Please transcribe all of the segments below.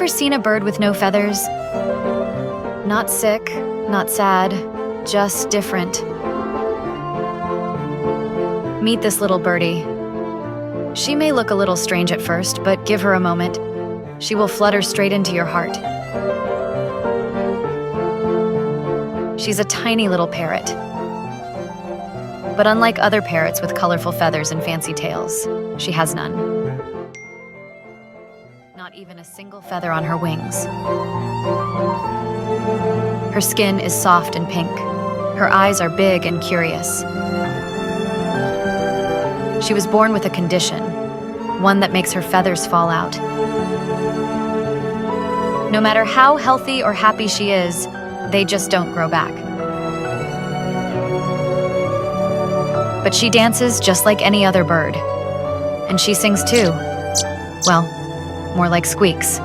ever seen a bird with no feathers? Not sick, not sad, just different. Meet this little birdie. She may look a little strange at first, but give her a moment. She will flutter straight into your heart. She's a tiny little parrot. But unlike other parrots with colorful feathers and fancy tails, she has none. Not even a single feather on her wings. Her skin is soft and pink. Her eyes are big and curious. She was born with a condition, one that makes her feathers fall out. No matter how healthy or happy she is, they just don't grow back. But she dances just like any other bird. And she sings too. Well, more like squeaks.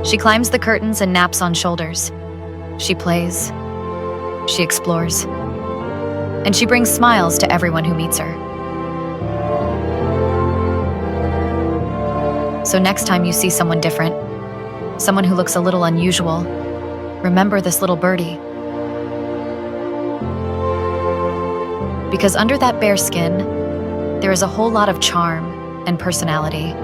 She climbs the curtains and naps on shoulders. She plays. She explores. And she brings smiles to everyone who meets her. So next time you see someone different, someone who looks a little unusual, remember this little birdie. Because under that bare skin, there is a whole lot of charm and personality.